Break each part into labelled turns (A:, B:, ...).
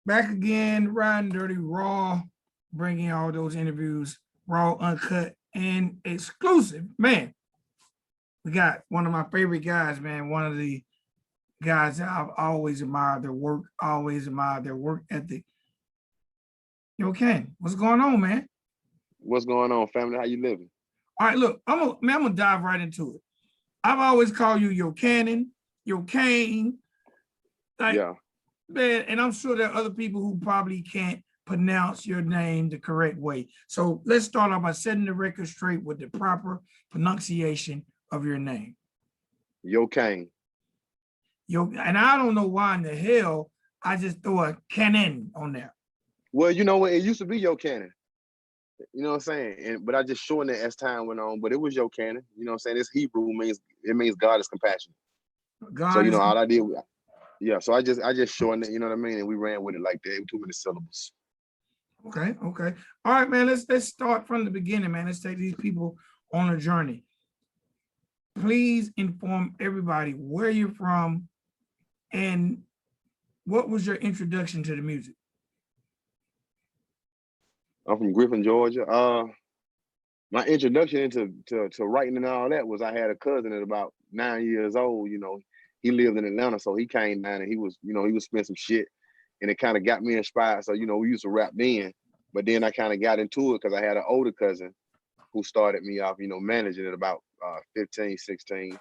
A: Back again, riding dirty, raw, bringing all those interviews, raw, uncut, and exclusive. Man, we got one of my favorite guys, man. One of the guys that I've always admired their work, always admired their work ethic. Yokane, what's going on, man?
B: What's going on, family? How you living?
A: All right, look, I'm gonna dive right into it. I've always called you Yokane, Yokane, like
B: Yeah.
A: man, and I'm sure there are other people who probably can't pronounce your name the correct way. So let's start off by setting the record straight with the proper pronunciation of your name.
B: Yokane.
A: And I don't know why in the hell I just throw a cannon on there.
B: Well, you know what? It used to be Yokane. You know what I'm saying? But I just shortened it as time went on. But it was Yokane. You know what I'm saying? It's Hebrew means God is compassionate. So
A: God is
B: all I did, yeah. So I just shortened it. You know what I mean? And we ran with it like that. Too many syllables.
A: okay. Okay. All right, man. Let's start from the beginning, man. Let's take these people on a journey. Please inform everybody where you're from and what was your introduction to the music?
B: I'm from Griffin, Georgia. My introduction into to writing and all that was I had a cousin at about 9 years old. You know, he lived in Atlanta, so he came down and he was spending some shit, and it kind of got me inspired. So we used to rap then, but then I kind of got into it because I had an older cousin who started me off, managing at about 15, 16.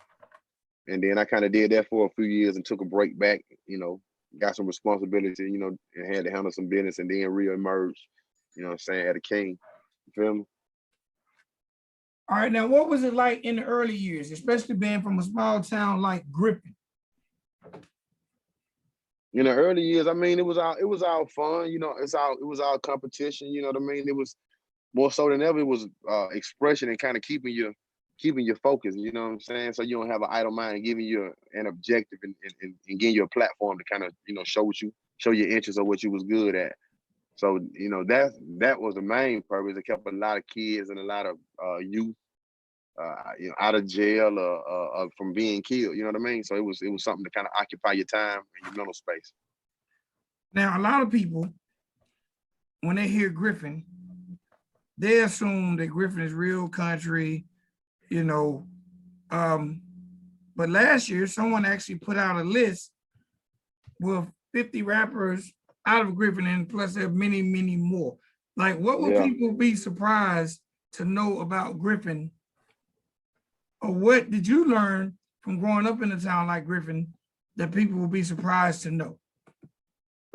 B: And then I kind of did that for a few years and took a break back, got some responsibility, and had to handle some business and then re-emerged, what I'm saying, at a king. You feel me?
A: All right, now what was it like in the early years, especially being from a small town like Griffin?
B: In the early years, I mean, it was all fun, it was all competition, you know what I mean? It was more so than ever, it was expression and kind of keeping your focus, you know what I'm saying? So you don't have an idle mind, giving you an objective and giving you a platform to kind of, show your interest or what you was good at. So, that was the main purpose. It kept a lot of kids and a lot of youth, out of jail or from being killed. You know what I mean? So it was something to kind of occupy your time and your mental space.
A: Now, a lot of people, when they hear Griffin, they assume that Griffin is real country, you know. But last year, someone actually put out a list with 50 rappers out of Griffin, and plus there are many, many more. Like, what would
B: Yeah.
A: people be surprised to know about Griffin? Or what did you learn from growing up in a town like Griffin that people will be surprised to know?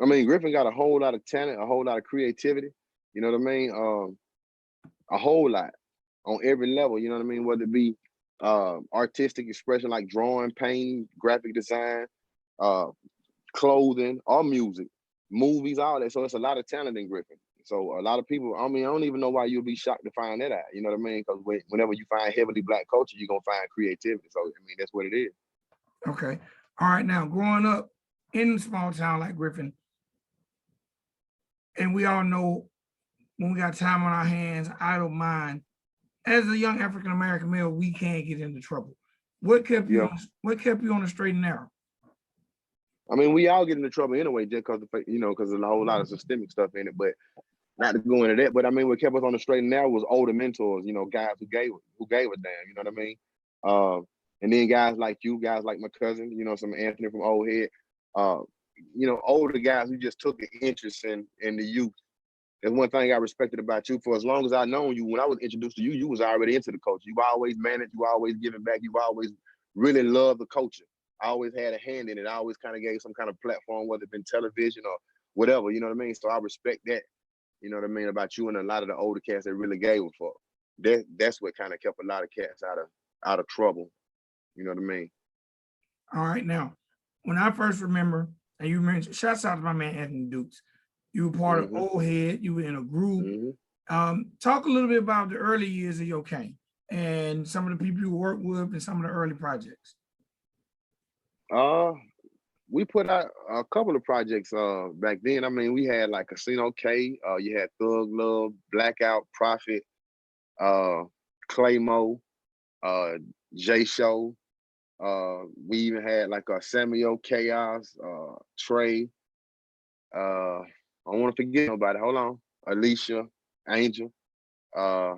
B: I mean, Griffin got a whole lot of talent, a whole lot of creativity. You know what I mean? A whole lot on every level. You know what I mean? Whether it be artistic expression like drawing, painting, graphic design, uh, clothing, or music, movies, all that. So it's a lot of talent in Griffin. So a lot of people, I mean, I don't even know why you'll be shocked to find that out. You know what I mean? Because whenever you find heavily Black culture, you're going to find creativity. So, I mean, that's what it is.
A: Okay. All right. Now, growing up in a small town like Griffin, and we all know when we got time on our hands, idle mind, as a young African American male, we can't get into trouble. What kept you
B: Yeah.
A: on, what kept you on the straight and narrow?
B: I mean, we all get into trouble anyway, just because there's a whole lot of systemic stuff in it. But not to go into that. But I mean, what kept us on the straight and narrow was older mentors. Guys who gave a damn. You know what I mean? And then guys like you, guys like my cousin. Some Anthony from Old Head. Uh, older guys who just took an interest in the youth. There's one thing I respected about you. For as long as I known you, when I was introduced to you, you was already into the culture. You always managed. You always giving back. You always really loved the culture. I always had a hand in it. I always kind of gave some kind of platform, whether it been television or whatever. You know what I mean? So I respect that. You know what I mean, about you and a lot of the older cats that really gave a fuck. That's what kind of kept a lot of cats out of trouble. You know what I mean?
A: All right. Now, when I first remember, and you mentioned, shouts out to my man Anthony Dukes. You were part of Old Head. You were in a group. Talk a little bit about the early years of Yokane and some of the people you worked with and some of the early projects.
B: We put out a couple of projects back then. I mean, we had like Casino K, you had Thug Love, Blackout, Prophet, uh, Claymo, uh, J Show. We even had like a Samuel Chaos, Trey, I don't want to forget nobody. Hold on. Alicia, Angel. Uh,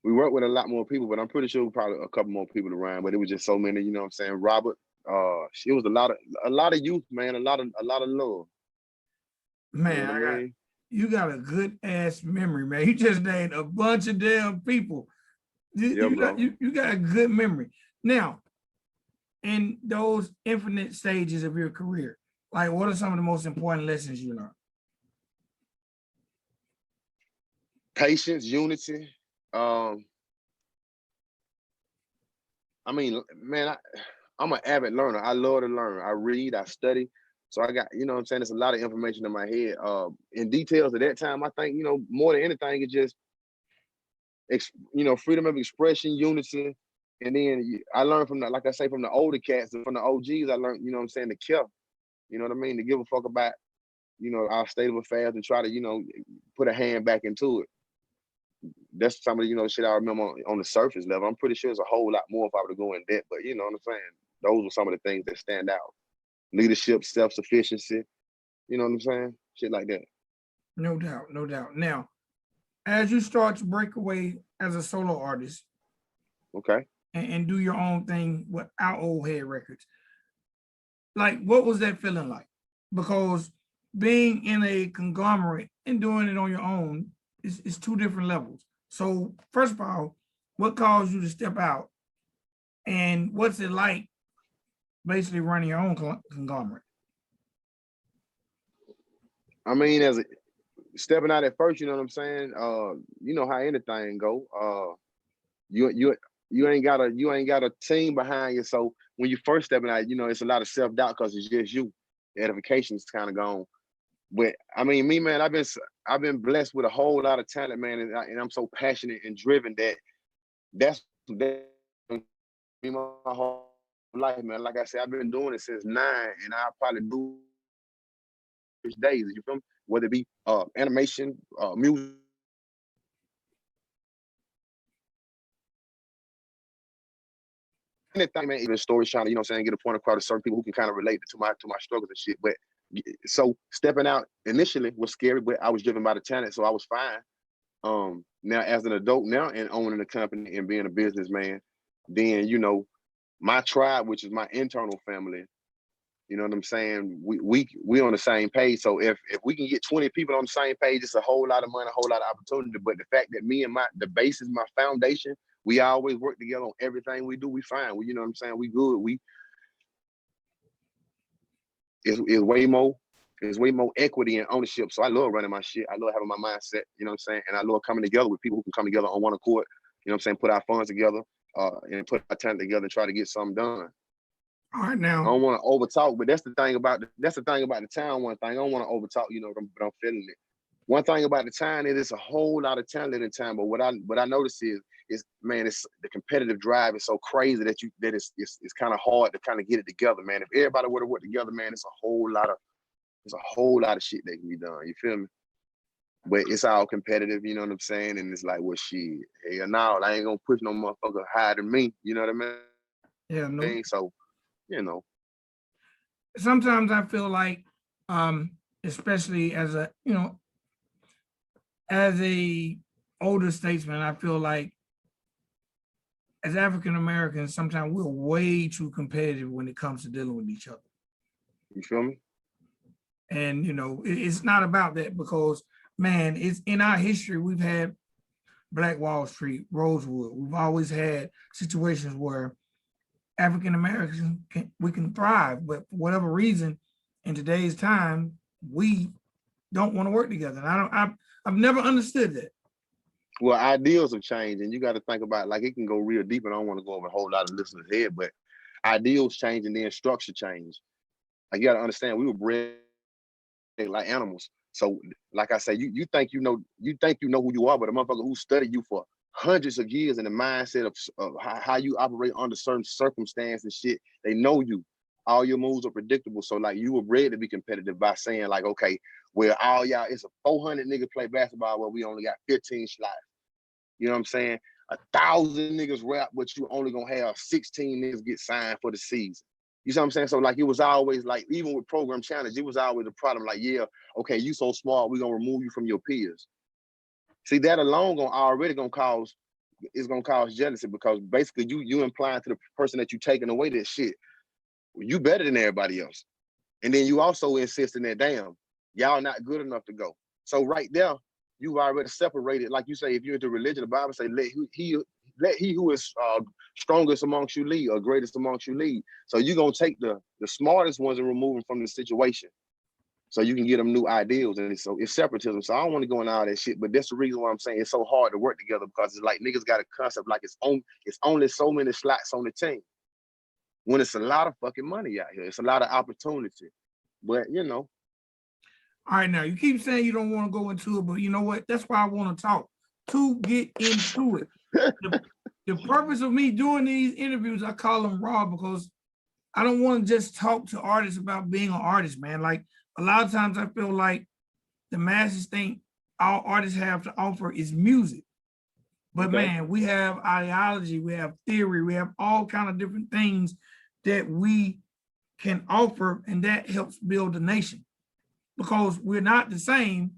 B: we worked with a lot more people, but I'm pretty sure probably a couple more people around. But it was just so many, you know what I'm saying? Robert. It was a lot of youth, man. A lot of love.
A: Man,
B: You know what I mean?
A: you got a good ass memory, man. You just named a bunch of damn people.
B: Yeah, bro.
A: You got a good memory. Now, in those infinite stages of your career, like what are some of the most important lessons you learned?
B: Patience, unity. I mean, man, I'm an avid learner. I love to learn. I read, I study. So I got, you know what I'm saying? There's a lot of information in my head. In details at that time, I think, you know, more than anything, it's just, you know, freedom of expression, unity. And then I learned from the, like I say, from the older cats and from the OGs, I learned, you know what I'm saying, to care. You know what I mean? To give a fuck about, you know, our state of affairs and try to, you know, put a hand back into it. That's some of the, you know, shit I remember on the surface level. I'm pretty sure there's a whole lot more if I were to go in depth, but you know what I'm saying? Those are some of the things that stand out. Leadership, self-sufficiency, you know what I'm saying? Shit like that.
A: No doubt, no doubt. Now, as you start to break away as a solo artist,
B: Okay.
A: and do your own thing without old head records, like what was that feeling like? Because being in a conglomerate and doing it on your own is two different levels. So first of all, what caused you to step out, and what's it like basically running your own conglomerate?
B: I mean, as stepping out at first, you know what I'm saying? You know how anything go. You ain't got a team behind you. So when you first stepping out, you know, it's a lot of self-doubt because it's just you. The edification's kind of gone. But I mean, me, man, I've been blessed with a whole lot of talent, man, and I'm so passionate and driven that's me my whole life, man. Like I said, I've been doing it since 9, and I'll probably do days. You feel me? Whether it be animation, music. Anything, man, even stories trying to, you know what I'm saying, get a point across to certain people who can kind of relate to my struggles and shit. But so stepping out initially was scary, but I was driven by the talent, so I was fine. Now as an adult now and owning a company and being a businessman, then you know, my tribe, which is my internal family, you know what I'm saying? We on the same page. So if we can get 20 people on the same page, it's a whole lot of money, a whole lot of opportunity. But the fact that me and the base is my foundation, we always work together on everything we do. We fine. You know what I'm saying? We good. It's way more equity and ownership. So I love running my shit. I love having my mindset. You know what I'm saying? And I love coming together with people who can come together on one accord. You know what I'm saying? Put our funds together and put our talent together and try to get something done.
A: All right, now
B: I don't want to overtalk, but that's the thing about the town. One thing I don't want to overtalk, you know, but I'm feeling it. One thing about the town is it's a whole lot of talent in the town, but what I notice is man, it's the competitive drive is so crazy that it's kind of hard to kind of get it together, man. If everybody were to work together, man, it's a whole lot of shit that can be done. You feel me? But it's all competitive, you know what I'm saying? And it's like, well, shit, hell no, I ain't gonna push no motherfucker higher than me. You know what I mean?
A: yeah, no.
B: So, you know.
A: Sometimes I feel like, especially as a, you know, as a older statesman, I feel like as African Americans, sometimes we're way too competitive when it comes to dealing with each other.
B: You feel me?
A: And you know, it's not about that because, man, it's in our history. We've had Black Wall Street, Rosewood. We've always had situations where African Americans we can thrive, but for whatever reason, in today's time, we don't want to work together. And I've never understood that.
B: Well, ideals have changed, and you got to think about like it can go real deep, and I don't want to go over a whole lot of listeners' head, but ideals change and then structure change. Like you got to understand, we were bred like animals. So, like I say, you think you know who you are, but a motherfucker who studied you for hundreds of years in the mindset of how you operate under certain circumstances and shit, they know you. All your moves are predictable. So, like, you were bred to be competitive by saying, like, okay, well, all y'all, it's a 400 niggas play basketball where we only got 15 slots. You know what I'm saying? 1,000 niggas rap, but you only gonna have 16 niggas get signed for the season. You see what I'm saying? So like it was always like, even with program challenge, it was always a problem. Like, yeah, okay, you so smart, we're gonna remove you from your peers. See, that alone gonna cause jealousy, because basically you implying to the person that you taking away that shit, you better than everybody else. And then you also insisting that, damn, y'all not good enough to go. So right there, you've already separated. Like you say, if you're into religion, the Bible say, let he who is strongest amongst you lead, or greatest amongst you lead. So you're gonna take the smartest ones and remove them from the situation, so you can get them new ideals. And so it's separatism. So I don't want to go into all that shit, but that's the reason why I'm saying it's so hard to work together, because it's like niggas got a concept like it's only so many slots on the team, when it's a lot of fucking money out here. It's a lot of opportunity. But you know.
A: All right, now you keep saying you don't want to go into it, but you know what? That's why I want to talk, to get into it. The purpose of me doing these interviews, I call them raw, because I don't want to just talk to artists about being an artist, man. Like a lot of times I feel like the masses think all artists have to offer is music. But man, we have ideology, we have theory, we have all kind of different things that we can offer, and that helps build the nation. Because we're not the same,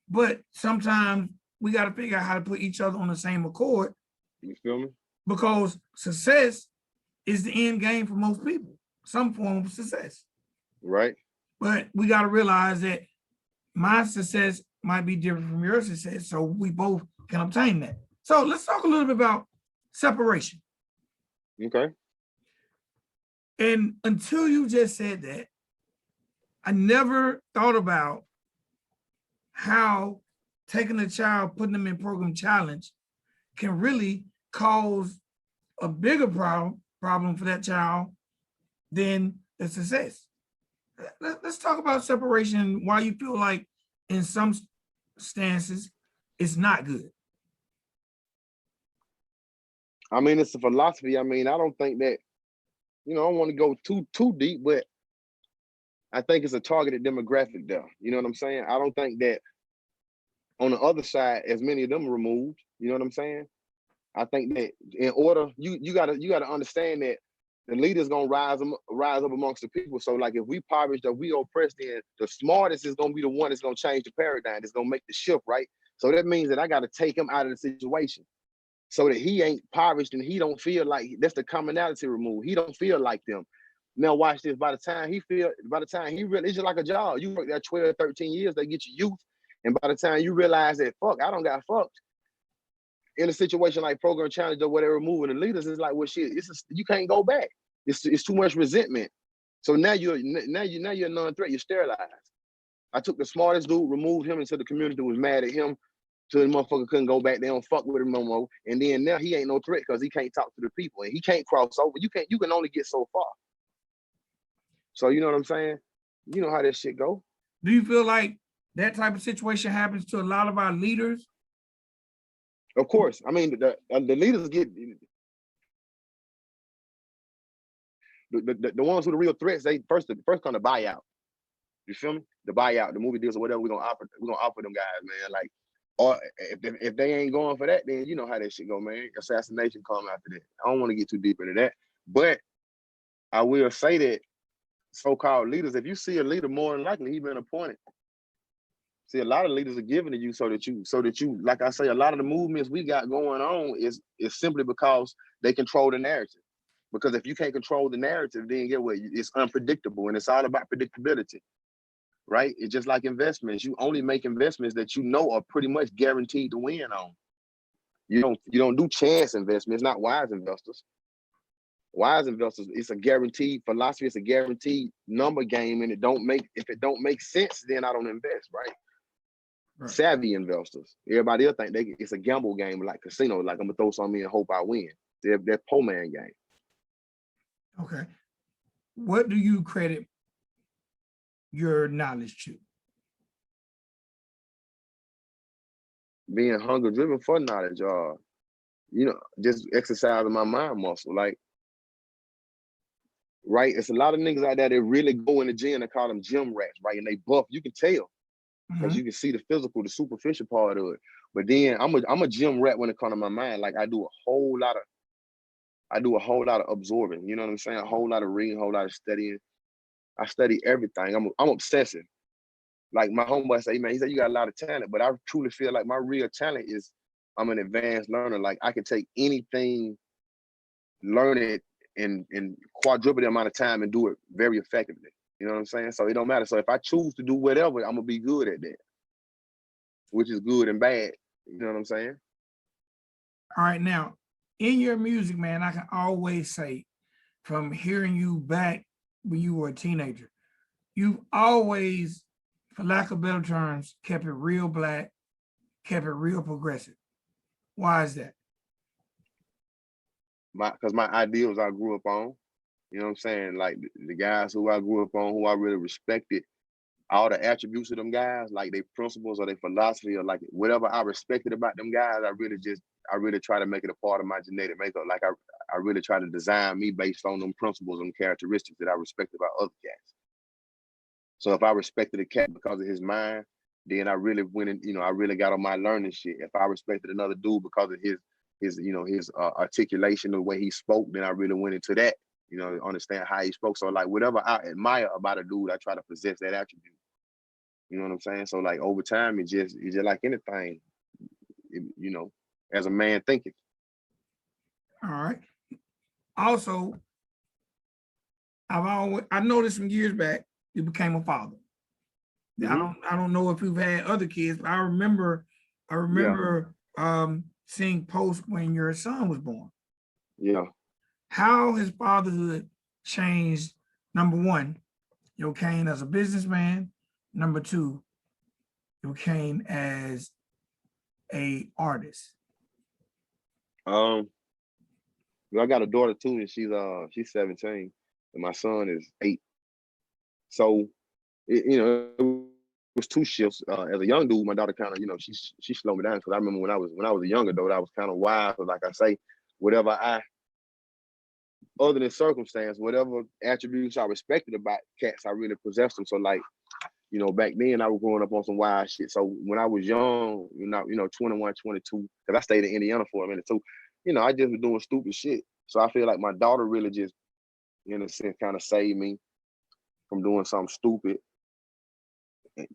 A: but sometimes we got to figure out how to put each other on the same accord.
B: You feel me?
A: Because success is the end game for most people, some form of success.
B: Right.
A: But we got to realize that my success might be different from your success, so we both can obtain that. So let's talk a little bit about separation.
B: Okay.
A: And until you just said that, I never thought about how taking a child, putting them in program challenge can really cause a bigger problem for that child than the success. Let's talk about separation, why you feel like in some stances it's not good.
B: I mean, it's a philosophy. I mean, I don't think that, I don't want to go too deep, but I think it's a targeted demographic there. You know what I'm saying? I don't think that on the other side, as many of them are removed. You know what I'm saying? I think that in order, you gotta understand that the leader's gonna rise up amongst the people. So like if we impoverished or we oppressed, then the smartest is gonna be the one that's gonna change the paradigm. It's gonna make the shift, right? So that means that I gotta take him out of the situation, so that he ain't impoverished and he don't feel like, that's the commonality removed. He don't feel like them. Now watch this. By the time he really, it's just like a job. You work there 12, 13 years, they get you youth. And by the time you realize that, fuck, I don't got fucked. In a situation like program challenge or whatever, moving the leaders, it's like, well, shit, you can't go back. It's too much resentment. So now you're a non-threat. You're sterilized. I took the smartest dude, removed him into the community, was mad at him, so the motherfucker couldn't go back. They don't fuck with him no more. And then now he ain't no threat because he can't talk to the people and he can't cross over. You can only get so far. So you know what I'm saying? You know how this shit go.
A: Do you feel like that type of situation happens to a lot of our leaders?
B: Of course. I mean, the leaders get the ones who are the real threats. They first come to buyout. You feel me? The buyout, the movie deals or whatever we're gonna offer them guys, man. Like, or if they ain't going for that, then you know how that shit go, man. Assassination come after that. I don't want to get too deep into that, but I will say that so-called leaders, if you see a leader, more than likely he been appointed. See, a lot of leaders are given to you so that you, like I say, a lot of the movements we got going on is simply because they control the narrative. Because if you can't control the narrative, then get what? It's unpredictable, and it's all about predictability, right? It's just like investments. You only make investments that you know are pretty much guaranteed to win on. You don't do chance investments. It's not wise investors. Wise investors, it's a guaranteed philosophy. It's a guaranteed number game, and if it don't make sense, then I don't invest, right? Right. Savvy investors, everybody else think it's a gamble game, like casino. Like I'm gonna throw something in and hope I win. They're poor man game.
A: Okay, what do you credit your knowledge to?
B: Being hunger driven for knowledge, just exercising my mind muscle. Like, right, it's a lot of niggas out there that really go in the gym and call them gym rats, right? And they buff. You can tell. Because you can see the physical, the superficial part of it. But then I'm a gym rat when it comes to my mind. Like I do a whole lot of I do a whole lot of absorbing. You know what I'm saying? A whole lot of reading, a whole lot of studying. I study everything. I'm obsessive. Like my homeboy say, man, he said you got a lot of talent, but I truly feel like my real talent is I'm an advanced learner. Like I can take anything, learn it in quadruple the amount of time and do it very effectively. You know what I'm saying? So it don't matter. So if I choose to do whatever, I'm gonna be good at that, which is good and bad. You know what I'm saying?
A: All right, now in your music, man, I can always say from hearing you back when you were a teenager, you've always, for lack of better terms, kept it real black, kept it real progressive. Why is that?
B: Because my ideals I grew up on, you know what I'm saying? Like the guys who I grew up on, who I really respected, all the attributes of them guys, like their principles or their philosophy or like whatever I respected about them guys, I really try to make it a part of my genetic makeup. Like I really try to design me based on them principles and characteristics that I respect about other cats. So if I respected a cat because of his mind, then I really went and, I really got on my learning shit. If I respected another dude because of his articulation, the way he spoke, then I really went into that, understand how he spoke. So like whatever I admire about a dude, I try to possess that attribute. You know what I'm saying? So like over time, it's just like anything, as a man thinking.
A: All right. Also, I noticed some years back you became a father.
B: Mm-hmm.
A: I don't know if you've had other kids, but I remember seeing posts when your son was born.
B: Yeah.
A: How has fatherhood changed? Number one, Yokane as a businessman. Number two, Yokane as a artist.
B: I got a daughter too, and she's 17, and my son is 8. So it was two shifts. As a young dude, my daughter kind of, she slowed me down because I remember when I was a younger dude, I was kind of wild. But like I say, whatever other than circumstance, whatever attributes I respected about cats, I really possessed them. So like, back then I was growing up on some wild shit. So when I was young, 21, 22, because I stayed in Indiana for a minute too, I just was doing stupid shit. So I feel like my daughter really just, in a sense, kind of saved me from doing something stupid.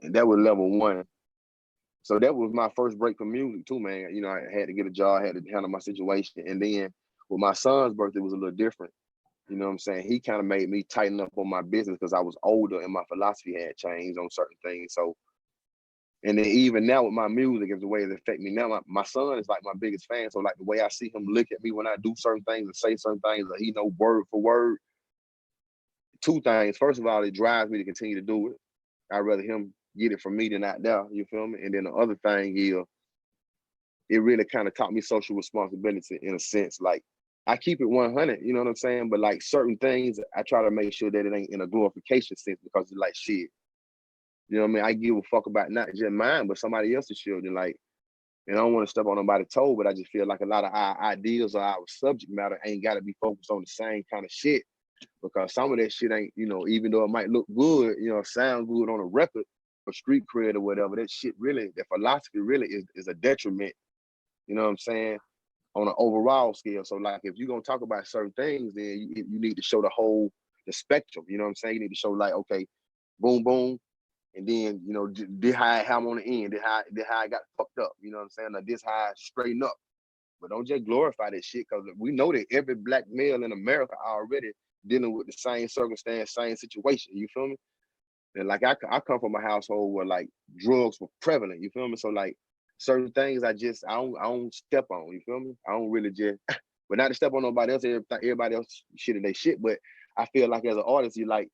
B: And that was level one. So that was my first break from music too, man. I had to get a job, I had to handle my situation. And then with my son's birthday, it was a little different. You know what I'm saying? He kind of made me tighten up on my business because I was older and my philosophy had changed on certain things. So, and then even now with my music is the way it affects me now. My son is like my biggest fan. So like the way I see him look at me when I do certain things and say certain things, he know word for word. Two things. First of all, it drives me to continue to do it. I'd rather him get it from me than out there, you feel me? And then the other thing is, it really kind of taught me social responsibility in a sense. Like, I keep it 100, you know what I'm saying? But like certain things, I try to make sure that it ain't in a glorification sense because it's like shit. You know what I mean? I give a fuck about not just mine, but somebody else's children. Like, and I don't want to step on nobody's toe, but I just feel like a lot of our ideas or our subject matter ain't got to be focused on the same kind of shit. Because some of that shit ain't, even though it might look good, sound good on a record for street cred or whatever, that shit really, that philosophy really is a detriment, you know what I'm saying, on an overall scale. So like, if you're going to talk about certain things, then you need to show the spectrum, you know what I'm saying? You need to show like, okay, boom, boom. And then, this how I'm on the end, this how I got fucked up, you know what I'm saying? Like, this how I straighten up. But don't just glorify that shit because we know that every black male in America already dealing with the same circumstance, same situation, you feel me? And like I come from a household where like drugs were prevalent, you feel me? So like certain things I don't step on, you feel me? I don't really just, but not to step on nobody else, everybody else shit in their shit. But I feel like as an artist, you like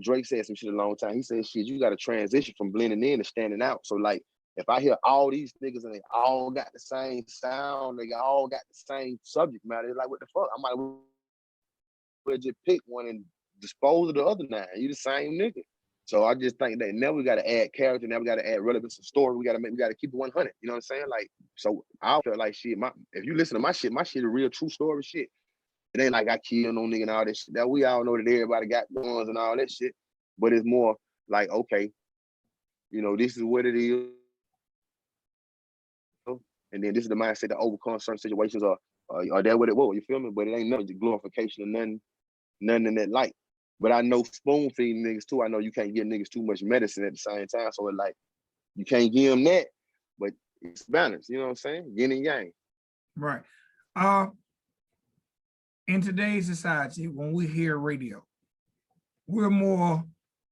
B: Drake said some shit a long time. He said, shit, you got to transition from blending in to standing out. So like, if I hear all these niggas and they all got the same sound, they all got the same subject matter, it's like, what the fuck? I might well just pick one and dispose of the other 9. You the same nigga. So I just think that now we got to add character, now we got to add relevance to story. We got to keep it 100. You know what I'm saying? Like, so I feel like shit. If you listen to my shit a real true story shit. It ain't like I kill no nigga and all that shit. That we all know that everybody got guns and all that shit. But it's more like, okay, this is what it is. And then this is the mindset to overcome certain situations or or that what it was, you feel me? But it ain't nothing glorification or nothing in that light. But I know spoon feeding niggas too. I know you can't give niggas too much medicine at the same time. So it's like, you can't give them that, but it's balanced, you know what I'm saying? Yin and yang.
A: Right. In today's society, when we hear radio, we're more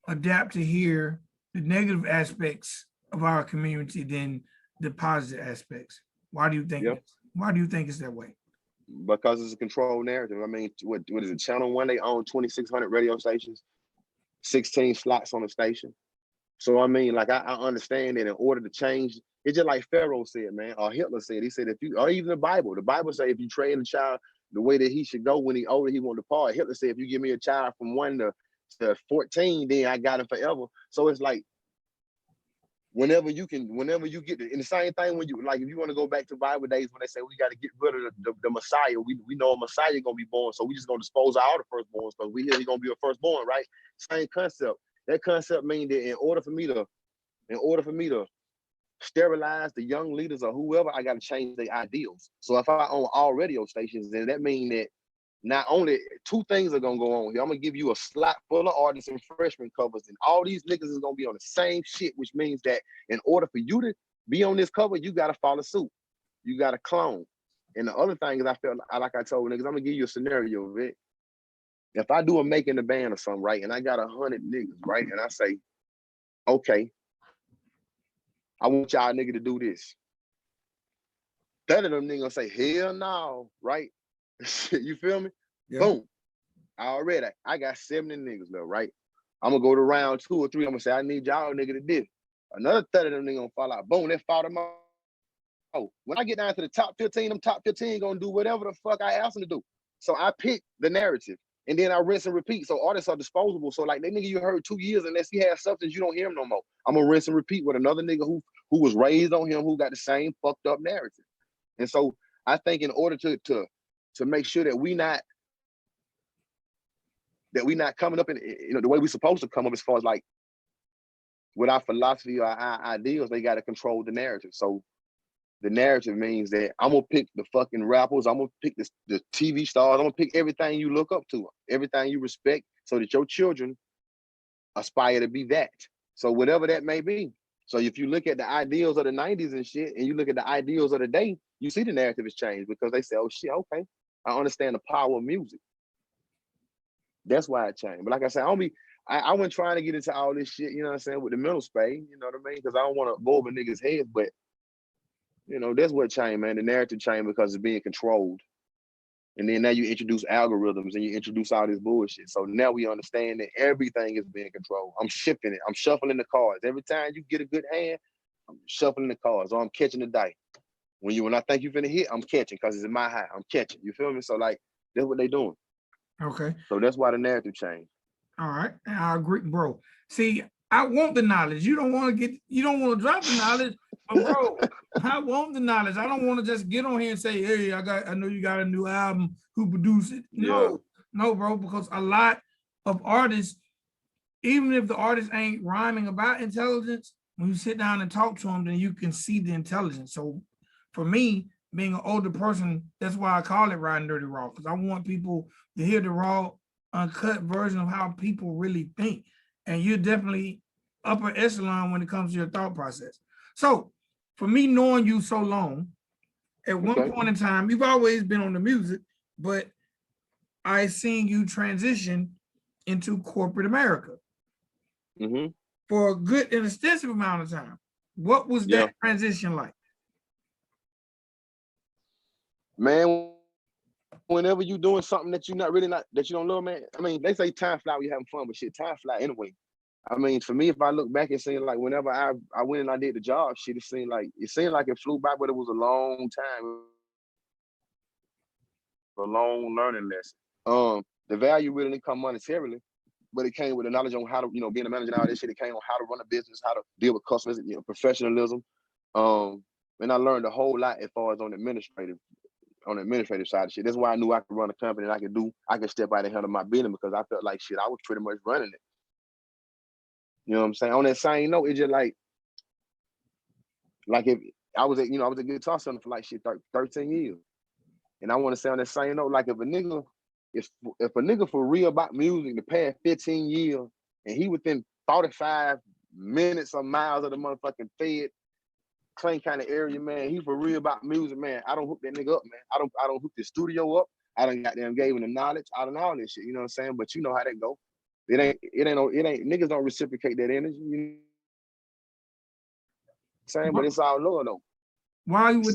A: adapt to hear the negative aspects of our community than the positive aspects. Why do you think?
B: Yep.
A: Why do you think it's that way?
B: Because it's a controlled narrative. I mean, what is it? Channel One, they own 2,600 radio stations, 16 slots on the station. So I mean, like I understand that in order to change, it's just like Pharaoh said, man, or Hitler said. He said, if you, or even the Bible say if you train a child the way that he should go when he older, he won't depart. Hitler said, if you give me a child from 1 to 14, then I got him forever. So it's like, whenever you get to, and the same thing when you, like, if you want to go back to Bible days when they say we got to get rid of the Messiah, we know a Messiah gonna be born, so we just gonna dispose of all the firstborns because we hear he's gonna be a firstborn, right? Same concept. That concept means that in order for me to sterilize the young leaders or whoever, I got to change their ideals. So if I own all radio stations, then that means that not only two things are gonna go on here. I'm gonna give you a slot full of artists and freshman covers, and all these niggas is gonna be on the same shit, which means that in order for you to be on this cover, you gotta follow suit. You gotta clone. And the other thing is, I felt like I told niggas, I'm gonna give you a scenario, Vic. If I do a making the band or something, right, and I got 100 niggas, right, and I say, okay, I want y'all nigga to do this. 30 of them niggas gonna say, hell no, right? You feel me? Yeah. Boom. Already, I got 70 niggas left, right? I'm gonna go to round 2 or 3. I'm gonna say, I need y'all nigga to do. Another 30 of them niggas gonna fall out. Boom, they fall them out. Oh, when I get down to the top 15, them top 15 gonna do whatever the fuck I ask them to do. So I pick the narrative and then I rinse and repeat. So artists are disposable. So like that nigga you heard 2 years, unless he has substance, you don't hear him no more. I'm gonna rinse and repeat with another nigga who was raised on him, who got the same fucked up narrative. And so I think in order to make sure that we not coming up in, you know, the way we're supposed to come up as far as like with our philosophy or our ideals, they got to control the narrative. So the narrative means that I'm gonna pick the fucking rappers, I'm gonna pick the TV stars, I'm gonna pick everything you look up to, everything you respect, so that your children aspire to be that. So whatever that may be. So if you look at the ideals of the 90s and shit, and you look at the ideals of the day, you see the narrative has changed because they say, oh shit, okay, I understand the power of music. That's why it changed. But like I said, I wasn't trying to get into all this shit, you know what I'm saying, with the mental space, you know what I mean? Because I don't want to go over niggas' heads, but you know, that's what changed, man. The narrative changed because it's being controlled. And then now you introduce algorithms and you introduce all this bullshit. So now we understand that everything is being controlled. I'm shifting it. I'm shuffling the cards. Every time you get a good hand, I'm shuffling the cards or I'm catching the dice. When I think you're finna hit, I'm catching because it's in my high. I'm catching. You feel me? So like, that's what they doing.
A: Okay.
B: So that's why the narrative changed.
A: All right. I agree, bro. See, I want the knowledge. You don't want to drop the knowledge, but bro, I want the knowledge. I don't want to just get on here and say, hey, I know you got a new album, who produced it. No, bro, because a lot of artists, even if the artist ain't rhyming about intelligence, when you sit down and talk to them, then you can see the intelligence. So for me, being an older person, that's why I call it Riding Dirty Raw, because I want people to hear the raw, uncut version of how people really think. And you're definitely upper echelon when it comes to your thought process. So for me, knowing you so long, at one point in time, you've always been on the music, but I seen you transition into corporate America for a good and extensive amount of time. What was that transition like?
B: Man, whenever you doing something that you're that you don't love, man, I mean, they say time fly when you're having fun, but shit, time fly anyway. I mean, for me, if I look back, it seemed like whenever I went and I did the job, shit, it seemed like it flew by, but it was a long time, a long learning lesson. The value really didn't come monetarily, but it came with the knowledge on how to, you know, being a manager and all this shit. It came on how to run a business, how to deal with customers, you know, professionalism. And I learned a whole lot as far as on the administrative side of shit. That's why I knew I could run a company and I could step out and handle my business because I felt like shit, I was pretty much running it. You know what I'm saying? On that same note, it's just like if I was a guitar center for like shit 13 years. And I want to say on that same note, like if a nigga for real about music the past 15 years, and he within 45 minutes or miles of the motherfucking Fed, Clayton County area, man, he for real about music, man. I don't hook that nigga up, man. I don't hook the studio up. I done goddamn gave him the knowledge, I done all this shit. You know what I'm saying? But you know how that go. It ain't niggas don't reciprocate that energy. You know what I'm saying? But it's all love though.
A: While you were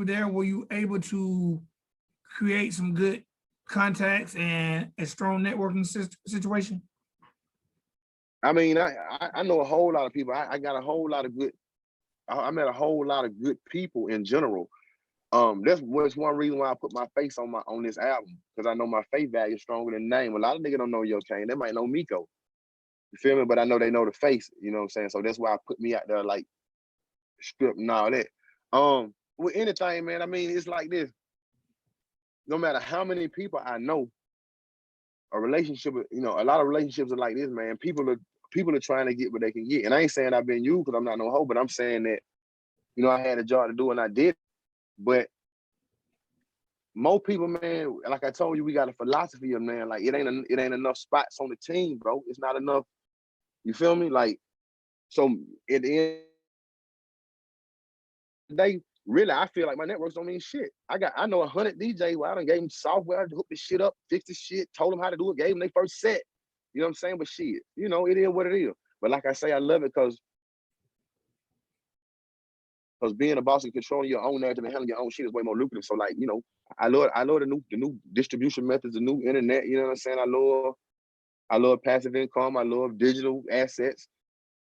A: there, were you able to create some good contacts and a strong networking situation?
B: I mean, I know a whole lot of people. I got a whole lot of good. I met a whole lot of good people in general. That's one reason why I put my face on this album, because I know my face value is stronger than name. A lot of niggas don't know Yokane. They might know Miko. You feel me? But I know they know the face. You know what I'm saying? So that's why I put me out there like stripped and all that. With anything, man. I mean, it's like this. No matter how many people I know, a relationship, you know, a lot of relationships are like this, man. People are trying to get what they can get. And I ain't saying I've been you because I'm not no hoe, but I'm saying that, you know, I had a job to do and I did. But more people, man, like I told you, we got a philosophy of, man, like it ain't enough spots on the team, bro. It's not enough. You feel me? Like, so at the end of the day, really, I feel like my networks don't mean shit. I know 100 DJs where I done gave them software to hook this shit up, fix this shit, told them how to do it, gave them their first set. You know what I'm saying? But shit, you know, it is what it is. But like I say, I love it because being a boss and controlling your own narrative and handling your own shit is way more lucrative. So like, you know, I love the new distribution methods, the new internet, you know what I'm saying? I love passive income, I love digital assets.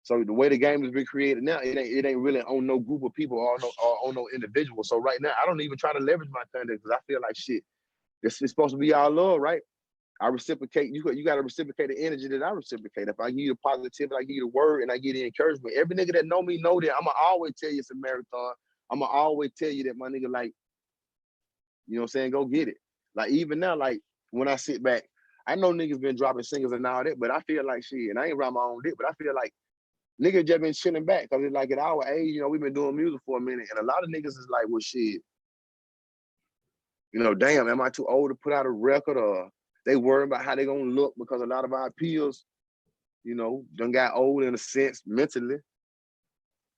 B: So the way the game has been created now, it ain't really on no group of people or on no individual. So right now, I don't even try to leverage my content because I feel like shit. This is supposed to be all love, right? I reciprocate. You got to reciprocate the energy that I reciprocate. If I give you the positivity, I give you the word, and I give you the encouragement. Every nigga that know me know that I'ma always tell you it's a marathon. I'ma always tell you that my nigga, like, you know what I'm saying, go get it. Like even now, like when I sit back, I know niggas been dropping singles and all that, but I feel like shit, and I ain't around my own dick, but I feel like niggas just been chilling back because it's like at our age, you know, we've been doing music for a minute, and a lot of niggas is like, well, shit, you know, damn, am I too old to put out a record, or they worry about how they gonna look because a lot of our peers, you know, done got old in a sense mentally.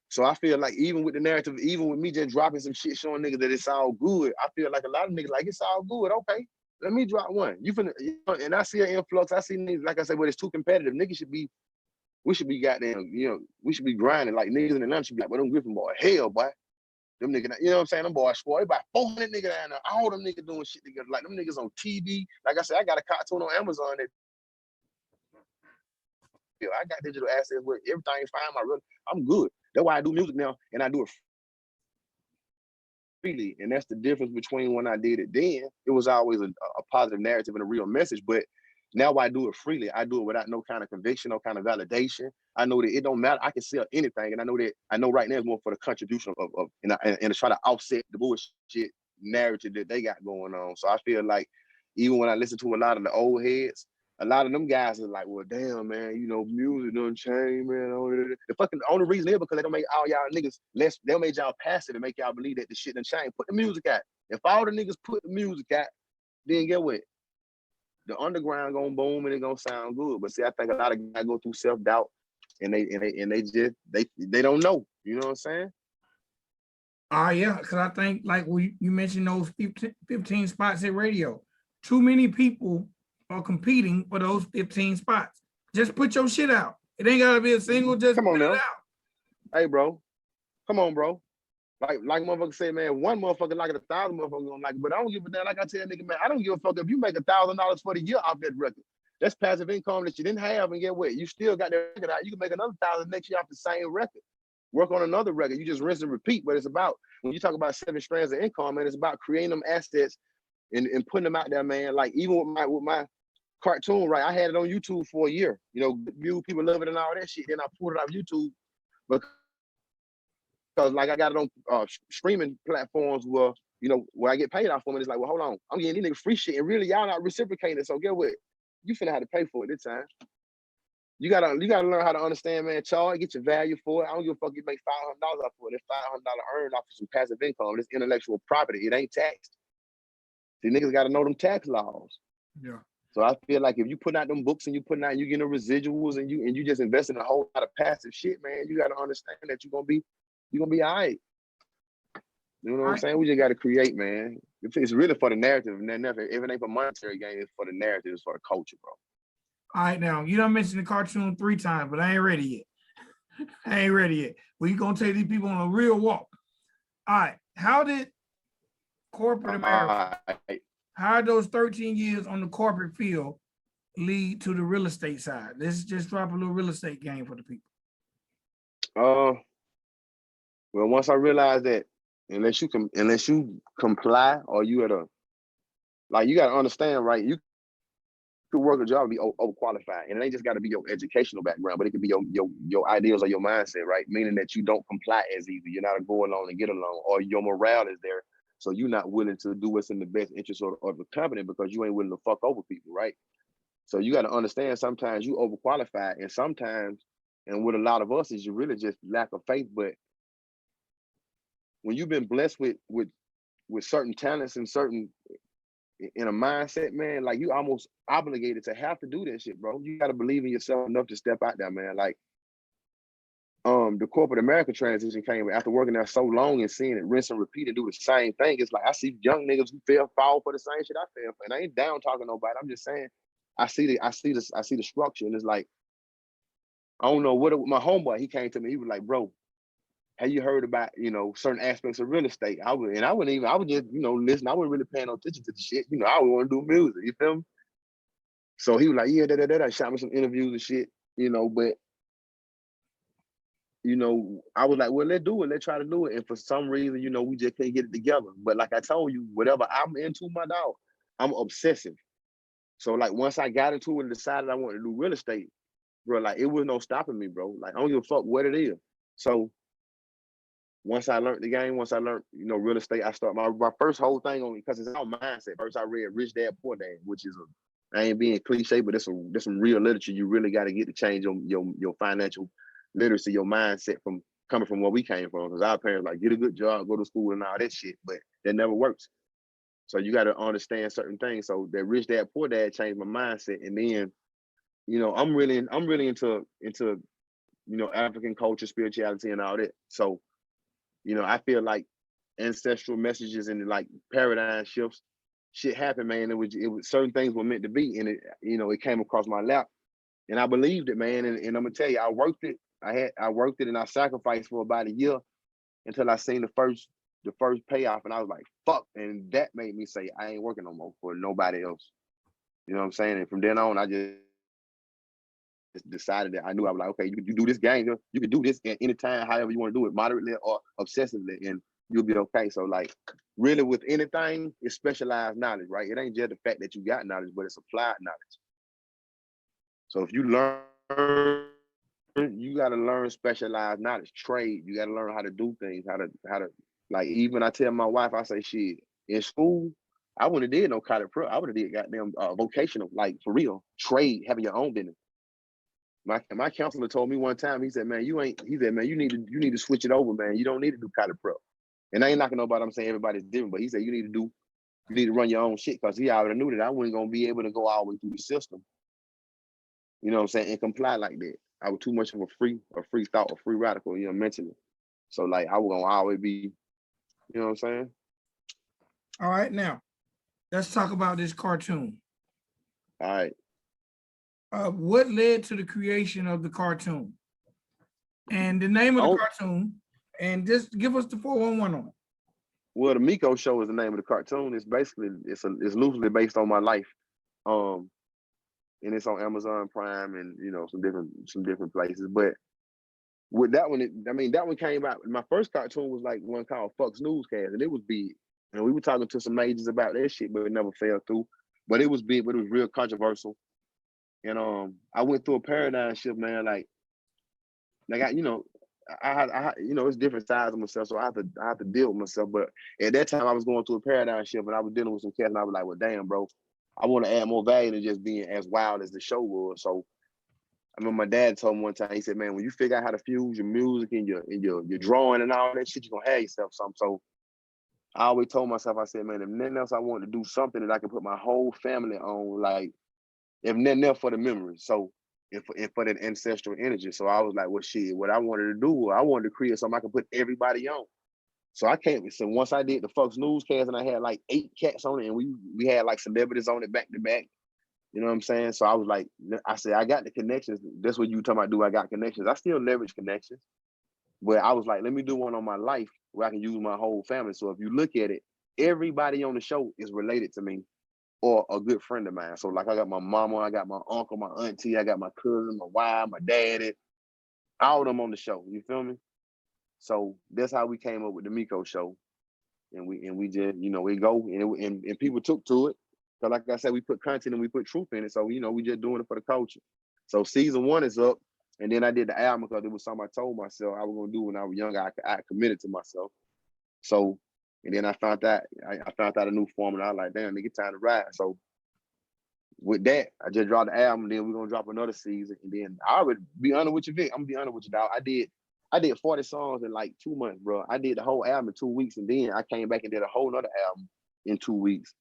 B: So I feel like even with the narrative, even with me just dropping some shit showing niggas that it's all good, I feel like a lot of niggas like, it's all good, okay, let me drop one. You know, and I see an influx, I see niggas, like I said, but it's too competitive. Niggas we should be goddamn, you know, we should be grinding. Like niggas in the lunch should be like, well, them Griffin boy, hell, boy. Them niggas, you know what I'm saying? Them boys spoiled. About 400 niggas down there. All them niggas doing shit together. Like them niggas on TV. Like I said, I got a cartoon on Amazon that I got digital assets where everything fine. I'm good. That's why I do music now, and I do it freely. And that's the difference between when I did it then. It was always a positive narrative and a real message, but now I do it freely. I do it without no kind of conviction, no kind of validation. I know that it don't matter. I can sell anything, and I know right now it's more for the contribution of and to try to offset the bullshit narrative that they got going on. So I feel like even when I listen to a lot of the old heads, a lot of them guys are like, well, damn, man, you know, music done change, man. The only reason is because they don't make all y'all niggas less, they'll make y'all passive and make y'all believe that the shit done change. Put the music out. If all the niggas put the music out, then get what? The underground gonna boom and it gonna sound good. But see, I think a lot of guys go through self-doubt and they don't know. You know what I'm saying?
A: Yeah, because I think like you mentioned those 15 spots at radio. Too many people are competing for those 15 spots. Just put your shit out. It ain't gotta be a single, just
B: come on
A: put
B: now.
A: it out.
B: Hey, bro. Come on, bro. Like motherfucker say, man, one motherfucker like it, 1,000 motherfuckers gonna like it. But I don't give a damn. Like I tell a nigga, man, I don't give a fuck if you make $1,000 for the year off that record. That's passive income that you didn't have, and get what? You still got that record out. You can make another 1,000 next year off the same record. Work on another record. You just rinse and repeat. But it's about, when you talk about 7 strands of income, man, it's about creating them assets and putting them out there, man. Like even with my cartoon, right? I had it on YouTube for a year. You know, view, people love it and all that shit. Then I pulled it off YouTube because like I got it on streaming platforms where, you know, where I get paid off from it. It's like, well, hold on, I'm getting these niggas free shit, and really y'all not reciprocating. So get what? You finna have to pay for it this time. You gotta learn how to understand, man. Charge, get your value for it. I don't give a fuck if you make $500 off for it. It's $500 earned off of some passive income. It's intellectual property. It ain't taxed. See, niggas got to know them tax laws.
A: Yeah.
B: So I feel like if you put out them books and you getting the residuals and you just invest in a whole lot of passive shit, man, you got to understand that you're gonna be all right. You know what I'm saying? We just got to create, man. It's really for the narrative, and then if it ain't for monetary gain, it's for the narrative, it's for the culture, bro.
A: All right, now you done mentioned the cartoon 3 times, but I ain't ready yet. I ain't ready yet. We gonna take these people on a real walk. All right, how did corporate America, how those 13 years on the corporate field lead to the real estate side? Let's just drop a little real estate game for the people.
B: Well, once I realized that unless you comply or you at a, like, you got to understand, right? You could work a job and be overqualified, and it ain't just got to be your educational background, but it could be your ideals or your mindset, right? Meaning that you don't comply as easy. You're not a go along and get along, or your morale is there, so you're not willing to do what's in the best interest of the company because you ain't willing to fuck over people, right? So you got to understand sometimes you overqualified, and sometimes, and with a lot of us, is you really just lack of faith. But when you've been blessed with certain talents and certain in a mindset, man, like, you almost obligated to have to do that shit, bro. You got to believe in yourself enough to step out there, man. Like, the corporate America transition came after working there so long and seeing it rinse and repeat and do the same thing. It's like I see young niggas who fall for the same shit I fell for, and I ain't down talking nobody. I'm just saying I see the structure, and it's like, I don't know what my homeboy, he came to me, he was like, bro, have you heard about, certain aspects of real estate? I was just, listen, I wasn't really paying no attention to the shit. I would want to do music, you feel me? So he was like, yeah, I shot me some interviews and shit, but I was like, well, let's do it. Let's try to do it. And for some reason, we just can't get it together. But like I told you, whatever I'm into, my dog, I'm obsessive. So like once I got into it and decided I wanted to do real estate, bro, like it was no stopping me, bro. Like I don't give a fuck what it is. So once I learned the game, once I learned, real estate, I start my first whole thing on, because it's all mindset. First, I read Rich Dad Poor Dad, which is I ain't being cliche, but there's some real literature you really got to get to change your financial literacy, your mindset from coming from where we came from. Because our parents like, get a good job, go to school and all that shit, but that never works. So you got to understand certain things. So that Rich Dad Poor Dad changed my mindset, and then I'm really into African culture, spirituality, and all that. So I feel like ancestral messages and like paradigm shifts, shit happened, man. It was certain things were meant to be, and it came across my lap, and I believed it, man. And I'm gonna tell you, I worked it. I worked it, and I sacrificed for about a year until I seen the first payoff, and I was like, fuck. And that made me say, I ain't working no more for nobody else. You know what I'm saying? And from then on, I just decided that I knew I was like, okay, you do this game, you can do this at any time, however you want to do it, moderately or obsessively, and you'll be okay. So like, really with anything, it's specialized knowledge, right? It ain't just the fact that you got knowledge, but it's applied knowledge. So if you learn, you got to learn specialized knowledge, trade. You got to learn how to do things, how to like, even I tell my wife, I say, shit, in school, I wouldn't have did no college prep. I would have did goddamn vocational, like for real, trade, having your own business. My counselor told me one time, he said, man, you need to switch it over, man. You don't need to do college prep. And I ain't knocking nobody, I'm saying everybody's different, but he said you need to run your own shit, because he already knew that I wasn't gonna be able to go all the way through the system. You know what I'm saying? And comply like that. I was too much of a free thought, a free radical, mentally. So like I was gonna always be, you know what I'm saying?
A: All right, now let's talk about this cartoon.
B: All right.
A: What led to the creation of the cartoon? And the name of the cartoon, and just give us the 411 on it.
B: Well, the Miko Show is the name of the cartoon. It's basically, it's loosely based on my life. And it's on Amazon Prime and some different places. But with that one, that one came out. My first cartoon was like one called Fuck's Newscast, and it was big. And we were talking to some majors about that shit, but it never fell through. But it was big, but it was real controversial. And I went through a paradigm shift, man. Like I it's different sides of myself, so I have to deal with myself. But at that time, I was going through a paradigm shift, and I was dealing with some cats, and I was like, well, damn, bro, I want to add more value than just being as wild as the show was. So I remember my dad told me one time, he said, man, when you figure out how to fuse your music and your drawing and all that shit, you're gonna have yourself something. So I always told myself, I said, man, if nothing else, I want to do something that I can put my whole family on, like, if nothing else for the memories. So if for that ancestral energy. So I was like, well, shit, what I wanted to do, I wanted to create something I could put everybody on. So I can't. So once I did the Fox newscast and I had like 8 cats on it, and we had like celebrities on it back to back. You know what I'm saying? So I was like, I said, I got the connections. That's what you talking about. Do I got connections? I still leverage connections, but I was like, let me do one on my life where I can use my whole family. So if you look at it, everybody on the show is related to me or a good friend of mine. So like I got my mama, I got my uncle, my auntie, I got my cousin, my wife, my daddy, all of them on the show. You feel me? So that's how we came up with the Miko Show. And we just, it go and people took to it. So like I said, we put content and we put truth in it. So, we just doing it for the culture. So season 1 is up. And then I did the album because it was something I told myself I was gonna do when I was younger. I committed to myself. So, and then I found out a new formula. I was like, damn, nigga, time to ride. So with that, I just dropped the album. And then we're gonna drop another season. And then I would be honest with you, Vic. I'm gonna be honest with you, dog. I did 40 songs in like 2 months, bro. I did the whole album in 2 weeks, and then I came back and did a whole nother album in 2 weeks.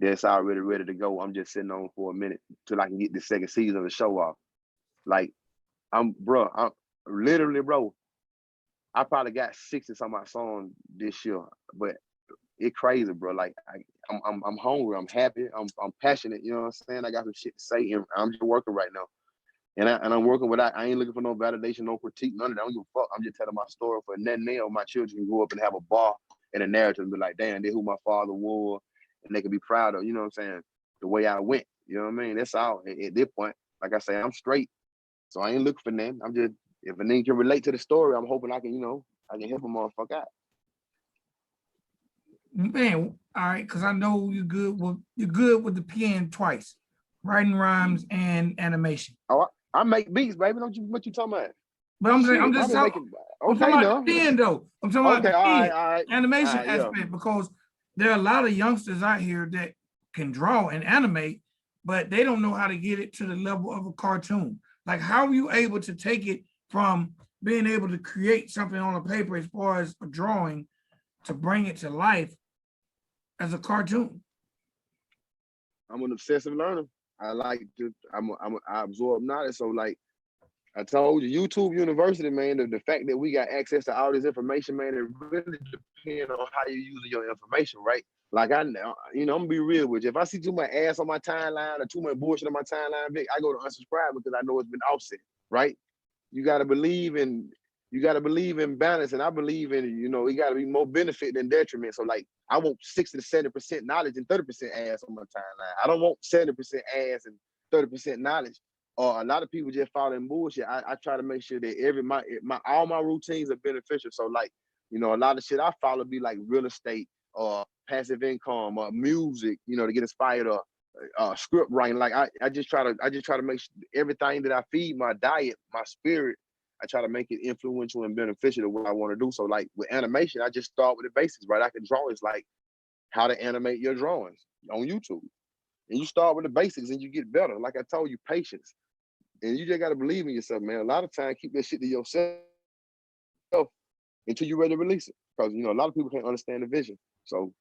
B: That's already ready to go. I'm just sitting on for a minute till I can get the second season of the show off. Like, I'm literally, bro. I probably got 60 some of my songs this year, but it crazy, bro. Like I'm hungry. I'm happy. I'm passionate. You know what I'm saying? I got some shit to say, and I'm just working right now. And I'm working without. I ain't looking for no validation, no critique, none of that. I don't give a fuck. I'm just telling my story for nothing else. My children can grow up and have a bar and a narrative and be like, damn, this who my father was, and they can be proud of. You know what I'm saying? The way I went. You know what I mean? That's all. At this point, like I say, I'm straight. So I ain't looking for nothing. I'm just, if a nigga can relate to the story, I'm hoping I can, I can help a motherfucker out.
A: Man, all right, because I know you're good with the pen twice, writing rhymes and animation.
B: Oh, I make beats, baby. What you talking about?
A: But I'm
B: Shit,
A: just
B: I'm
A: talking
B: okay,
A: about
B: no.
A: the pen though. I'm talking
B: Okay,
A: about the pen,
B: all right.
A: animation
B: Yeah.
A: aspect, because there are a lot of youngsters out here that can draw and animate, but they don't know how to get it to the level of a cartoon. Like, how are you able to take it from being able to create something on a paper as far as a drawing to bring it to life as a cartoon?
B: I'm an obsessive learner. I like to. I absorb knowledge. So like I told you, YouTube University, man. The fact that we got access to all this information, man, it really depends on how you using your information, right? Like I'm gonna be real with you. If I see too much ass on my timeline or too much bullshit on my timeline, Vic, I go to unsubscribe because I know it's been offset, right? You gotta believe in balance, and I believe in it got to be more benefit than detriment. So like I want 60 to 70% knowledge and 30% ass on my timeline. I don't want 70% ass and 30% knowledge. Or a lot of people just follow in bullshit. I try to make sure that all my routines are beneficial. So like, a lot of shit I follow be like real estate or passive income or music, to get inspired, or script writing. Like I just try to make sure everything that I feed my diet, my spirit, I try to make it influential and beneficial to what I want to do. So like with animation, I just start with the basics, right? I can draw. It's like how to animate your drawings on YouTube. And you start with the basics and you get better. Like I told you, patience. And you just got to believe in yourself, man. A lot of times, keep that shit to yourself until you're ready to release it. Because, a lot of people can't understand the vision. So,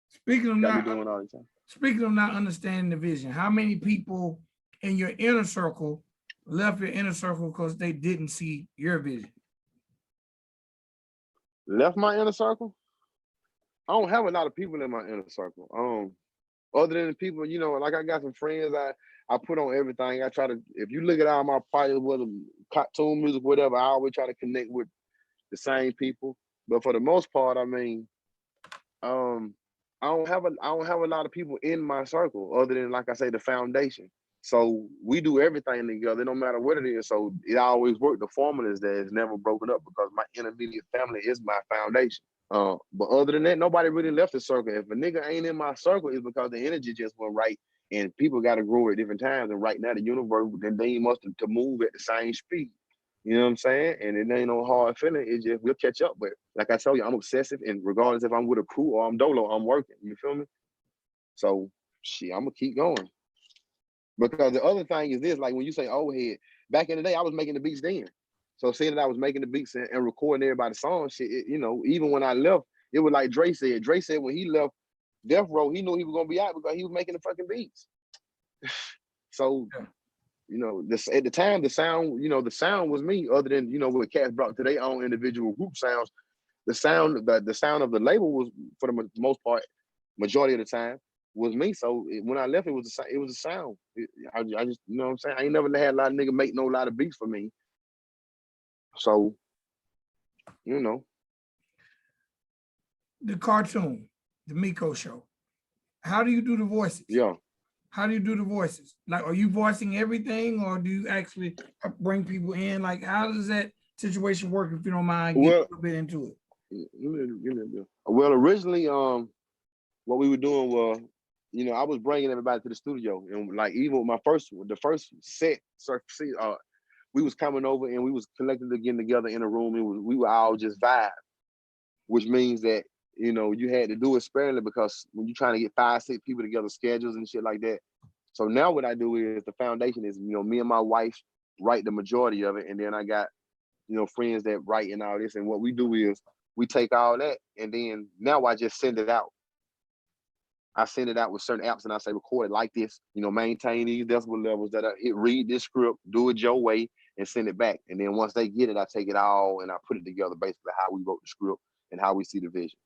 A: Speaking of
B: got me doing all the time.
A: Speaking of not understanding the vision, how many people in your inner circle left your inner circle because they didn't see your vision?
B: Left my inner circle? I don't have a lot of people in my inner circle. Other than the people, like I got some friends I put on everything. I try to, if you look at all my projects, whether cartoon music, whatever, I always try to connect with the same people. But for the most part, I mean, I don't have a lot of people in my circle other than, like I say, the foundation. So we do everything together, no matter what it is. So it always worked. The formula is that it's never broken up because my intermediate family is my foundation. But other than that, nobody really left the circle. If a nigga ain't in my circle, it's because the energy just went right, and people got to grow at different times. And right now, the universe then they must to move at the same speed. You know what I'm saying? And it ain't no hard feeling. It just we'll catch up. But like I tell you, I'm obsessive, and regardless if I'm with a crew or I'm dolo, I'm working. You feel me? So shit, I'm gonna keep going. Because the other thing is this, like when you say old head, back in the day, I was making the beats then. So seeing that I was making the beats and recording everybody's song, shit, you know, even when I left, it was like Dre said. Dre said when he left Death Row, he knew he was gonna be out because he was making the fucking beats. So, you know, this at the time, the sound, you know, the sound was me. Other than, you know, what cats brought to their own individual group sounds, the sound of the label was, for the most part, majority of the time, was me. So when I left, it was a sound. I just, you know what I'm saying? I ain't never had a lot of niggas make no lot of beats for me. So, you know.
A: The cartoon, the Miko Show. How do you do the voices?
B: Yeah.
A: How do you do the voices? Like, are you voicing everything, or do you actually bring people in? Like, how does that situation work, if you don't mind getting a little bit into it?
B: Well, originally, what we were doing was, you know, I was bringing everybody to the studio, and like even the first set, we was coming over and we was collectively getting together in a room, and we were all just vibe, which means that, you know, you had to do it sparingly because when you're trying to get 5-6 people together, schedules and shit like that. So now what I do is, the foundation is, you know, me and my wife write the majority of it, and then I got, you know, friends that write and all this. And what we do is we take all that, and then now I just send it out. I send it out with certain apps, and I say, record it like this, you know, maintain these decibel levels, that I hit read this script, do it your way, and send it back. And then once they get it, I take it all and I put it together, basically how we wrote the script and how we see the vision.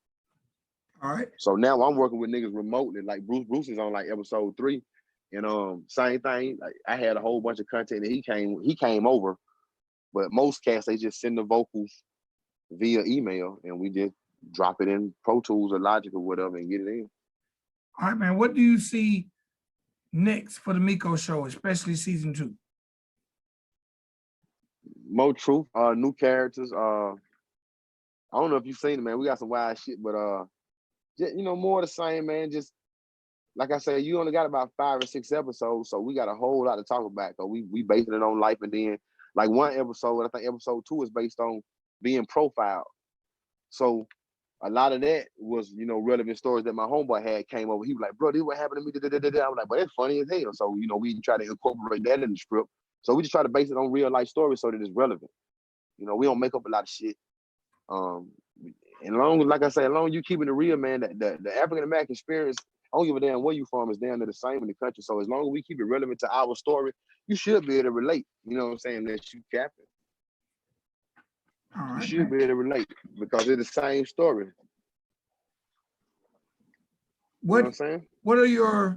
A: All right.
B: So now I'm working with niggas remotely. Like Bruce is on like episode 3. And same thing. Like I had a whole bunch of content, and he came over. But most cats, they just send the vocals via email, and we just drop it in Pro Tools or Logic or whatever and get it in.
A: All right, man. What do you see next for the Miko Show, especially season 2?
B: More truth, new characters. I don't know if you've seen it, man. We got some wild shit, but just, you know, more of the same, man. Just like I said, you only got about 5 or 6 episodes, so we got a whole lot to talk about. Cause we basing it on life, and then like one episode, I think episode 2 is based on being profiled. So a lot of that was, you know, relevant stories that my homeboy had came over. He was like, bro, this is what happened to me. I was like, but it's funny as hell. So, you know, we try to incorporate that in the script. So we just try to base it on real life stories so that it's relevant. You know, we don't make up a lot of shit. And long, like I say, as long as you keeping it real, man, the African American experience, I don't give a damn where you from, is damn near the same in the country. So as long as we keep it relevant to our story, you should be able to relate. You know what I'm saying? That you captain.
A: All right,
B: you should be able to relate because it's the same story.
A: What,
B: you know what I'm saying?
A: What are your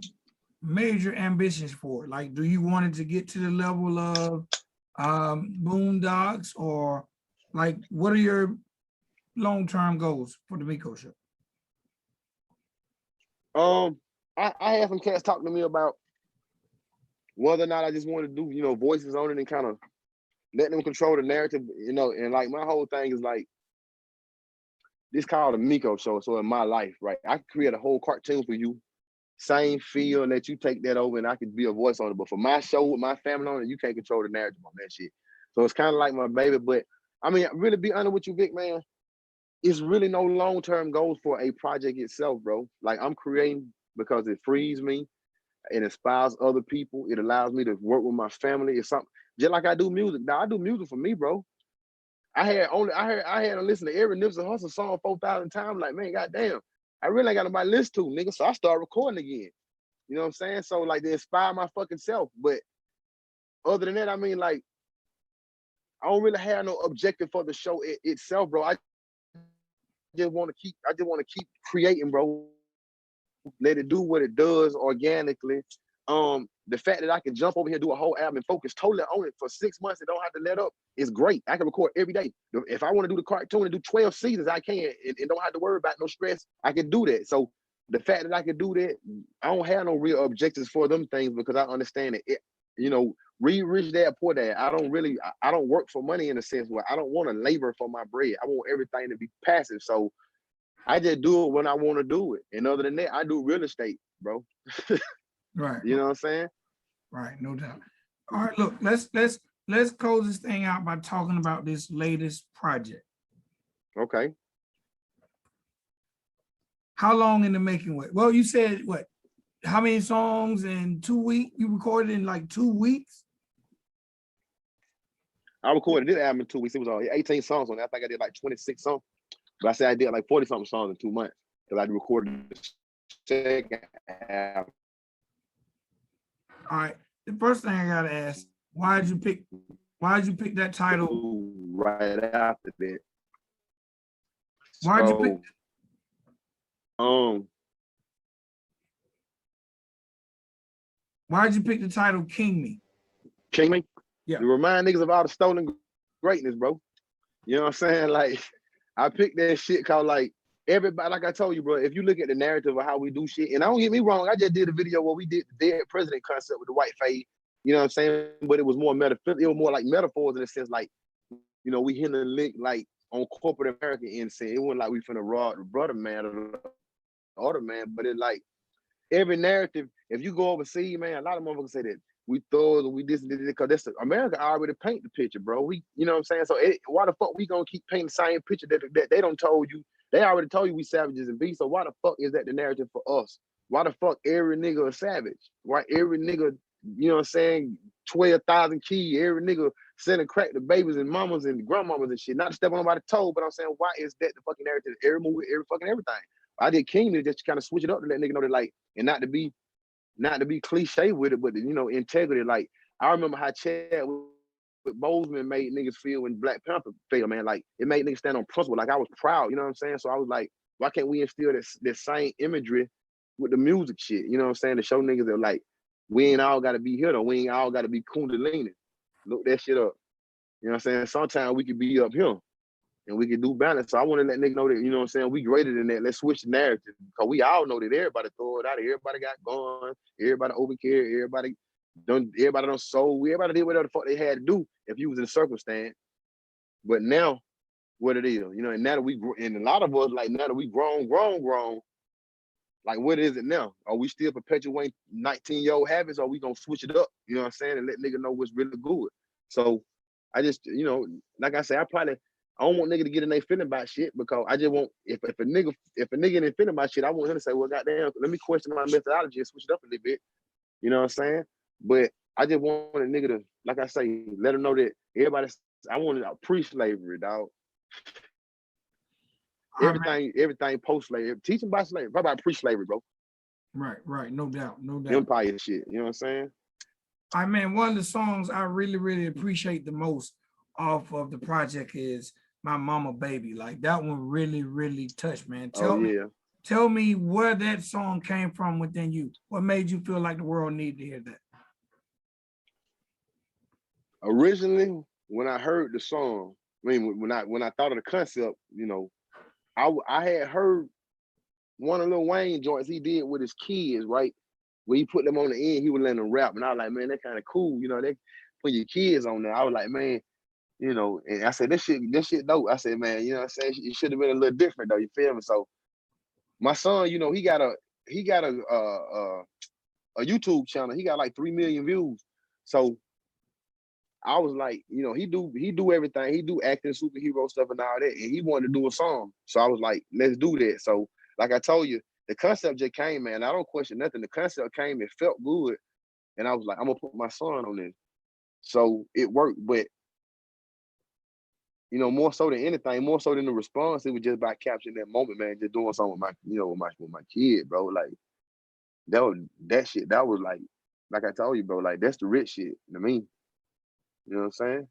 A: major ambitions for? Like, do you want it to get to the level of Boondocks, or like, what are your long-term goals for the Miko Show?
B: I had some cats talking to me about whether or not I just want to do, you know, voices on it and kind of let them control the narrative, you know. And like my whole thing is like, this called a Miko Show. So in my life, right, I could create a whole cartoon for you, same feel, and let you take that over, and I could be a voice on it. But for my show with my family on it, you can't control the narrative on that shit. So it's kind of like my baby. But I mean, really be honest with you, Vic, man, it's really no long-term goals for a project itself, bro. Like, I'm creating because it frees me, it inspires other people, it allows me to work with my family. It's something just like I do music. Now I do music for me, bro. I had to listen to every Nipsey Hussle song 4,000 times. Like, man, goddamn, I really ain't got nobody to listen to, nigga. So I started recording again. You know what I'm saying? So like, to inspire my fucking self. But other than that, I mean, like, I don't really have no objective for the show itself, bro. I just want to keep creating, bro. Let it do what it does organically. The fact that I can jump over here, do a whole album and focus totally on it for 6 months and don't have to let up is great. I can record every day. If I want to do the cartoon and do 12 seasons, I can, and don't have to worry about no stress. I can do that. So the fact that I can do that, I don't have no real objectives for them things, because I understand it. You know, read Rich Dad Poor Dad. I don't work for money in a sense where I don't want to labor for my bread. I want everything to be passive. So I just do it when I want to do it. And other than that, I do real estate, bro.
A: Right.
B: You know what I'm saying?
A: Right, no doubt. All right, look, let's close this thing out by talking about this latest project.
B: Okay.
A: How long in the making? Well, you said what? How many songs in 2 weeks? You recorded in like 2 weeks?
B: I recorded this album in 2 weeks. It was 18 songs on it. I think I did like 26 songs. But I said I did like 40-something songs in 2 months because I recorded the second album.
A: All right. The first thing I gotta ask, why did you pick that title
B: right after that?
A: Why'd you pick? Why'd you pick the title King Me?
B: King Me?
A: Yeah.
B: To remind niggas of all the stolen greatness, bro. You know what I'm saying? Like, I picked that shit called like everybody, like I told you, bro, if you look at the narrative of how we do shit, and I don't get me wrong, I just did a video where we did the dead president concept with the white fade, you know what I'm saying? But it was more metaphysical, it was more like metaphors in a sense, like, you know, we hit a link like on corporate America and say it wasn't like we finna rob the brother man or the other man, but it like every narrative, if you go overseas, man, a lot of motherfuckers say that we thought we this and this, because that's America already paint the picture, bro. We, you know what I'm saying? So why the fuck we gonna keep painting the same picture that they don't told you? They already told you we savages and beasts. So why the fuck is that the narrative for us? Why the fuck every nigga a savage? Why every nigga, you know what I'm saying, 12,000 kids, every nigga selling crack to babies and mamas and grandmamas and shit. Not to step on nobody's toe, but I'm saying, why is that the fucking narrative? Every movie, every fucking everything. I did King to just kind of switch it up to let nigga know that, like, and not to be cliche with it, but you know, integrity. Like, I remember how Chad with Bozeman made niggas feel when Black Panther failed, man. Like, it made niggas stand on principle. Like, I was proud, you know what I'm saying? So I was like, why can't we instill this same imagery with the music shit? You know what I'm saying? To show niggas that, like, we ain't all gotta be here though. We ain't all gotta be Kundalini. Look that shit up. You know what I'm saying? Sometimes we could be up here and we can do balance. So I want to let niggas know that, you know what I'm saying, we greater than that. Let's switch the narrative. Because we all know that everybody throw it out. Everybody got guns. Everybody overcarried. Everybody done sold. Everybody did whatever the fuck they had to do if you was in a circumstance. But now, what it is, you know, and now that we, and a lot of us, like, now that we grown, like, what is it now? Are we still perpetuating 19-year-old habits, or are we gonna switch it up, you know what I'm saying, and let nigga know what's really good? So I just, you know, like I said, I don't want nigga to get in their feeling about shit, because I just want, if a nigga in their feeling about shit, I want him to say, well, goddamn, let me question my methodology and switch it up a little bit. You know what I'm saying? But I just want a nigga to, like I say, let them know that I wanted pre-slavery, dog. Everything post-slavery. Teach them about slavery. What about pre-slavery, bro?
A: Right. No doubt.
B: Empire shit. You know what I'm saying?
A: I mean, one of the songs I really, really appreciate the most off of the project is My Mama Baby. Like, that one really, really touched, man. Tell me where that song came from within you. What made you feel like the world needed to hear that?
B: Originally, when I heard the song, I mean, when I thought of the concept, you know, I had heard one of Lil Wayne joints he did with his kids, right? Where he put them on the end, he would let them rap. And I was like, man, that's kind of cool. You know, they put your kids on there. I was like, man, you know, and I said, this shit dope. I said, man, you know what I'm saying? It should have been a little different though, you feel me? So my son, you know, he got a YouTube channel. He got like 3 million views. So I was like, you know, he do everything. He do acting, superhero stuff and all that. And he wanted to do a song. So I was like, let's do that. So like I told you, the concept just came, man. I don't question nothing. The concept came, it felt good. And I was like, I'm gonna put my son on this. So it worked, but you know, more so than anything, more so than the response, it was just about capturing that moment, man. Just doing something with my, you know, with my kid, bro. Like that was like I told you, bro. Like that's the rich shit to me. You know what I'm saying?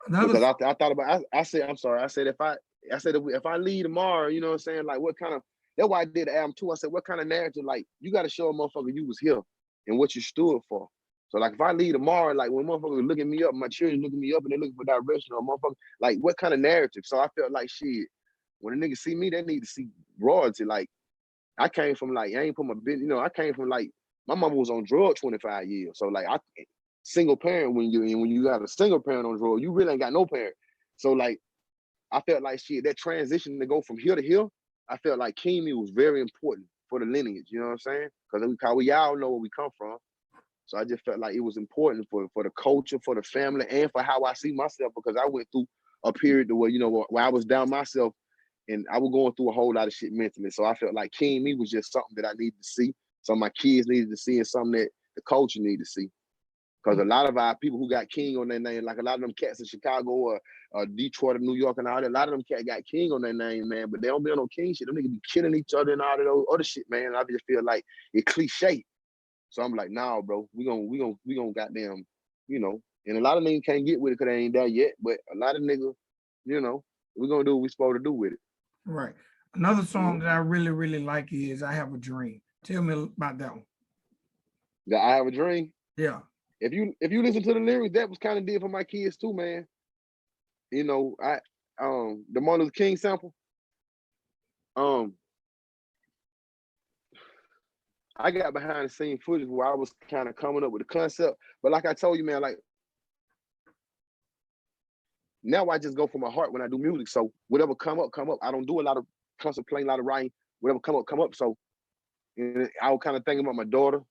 B: Because I thought about, I said, I'm sorry. I said if I leave tomorrow, you know what I'm saying? Like what kind of, that's why I did the album too. I said, what kind of narrative? Like you got to show a motherfucker you was here and what you stood for. So like if I leave tomorrow, like when motherfuckers looking me up, my children looking me up and they looking for direction or motherfucker, like what kind of narrative? So I felt like shit, when a nigga see me, they need to see royalty. Like I came from like, I ain't put my business, you know, I came from like, my mama was on drugs 25 years. So like single parent, when you got a single parent on drugs, you really ain't got no parent. So like, I felt like shit, that transition to go from here to here, I felt like Kimi was very important for the lineage, you know what I'm saying? Because we all know where we come from. So I just felt like it was important for the culture, for the family, and for how I see myself, because I went through a period where, you know, where I was down myself and I was going through a whole lot of shit mentally. So I felt like King Me was just something that I needed to see, something my kids needed to see, and something that the culture needed to see. Because a lot of our people who got King on their name, like a lot of them cats in Chicago or Detroit or New York and all that, a lot of them cats got King on their name, man, but they don't be on no King shit. Them niggas be killing each other and all of those other shit, man. I just feel like it cliche. So I'm like, nah, bro, we gonna goddamn, you know, and a lot of niggas can't get with it because they ain't there yet, but a lot of niggas, you know, we're gonna do what we supposed to do with it.
A: Right. Another song that I really, really like is I Have a Dream. Tell me about that one.
B: That I Have a Dream.
A: Yeah.
B: If you listen to the lyrics, that was kind of did for my kids too, man. You know, the Martin Luther King sample. I got behind the scene footage where I was kind of coming up with the concept, but like I told you, man, like now I just go for my heart when I do music. So whatever come up. I don't do a lot of contemplating, a lot of writing. Whatever come up. So I was kind of thinking about my daughter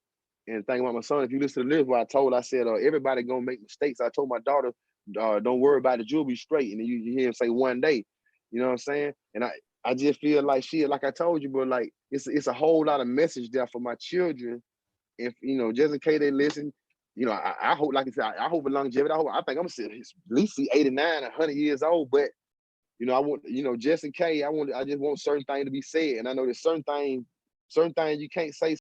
B: and thinking about my son. If you listen to this, what I said, everybody gonna make mistakes. I told my daughter, don't worry about it, you'll be straight. And then you hear him say one day, you know what I'm saying? And I just feel like shit, like I told you, but like it's a whole lot of message there for my children. If you know, just in case they listen, you know, I hope, like I said, I hope for longevity. I think I'm at least 89, 100 years old. But you know, I want, you know, just in case, I just want certain things to be said. And I know there's certain things you can't say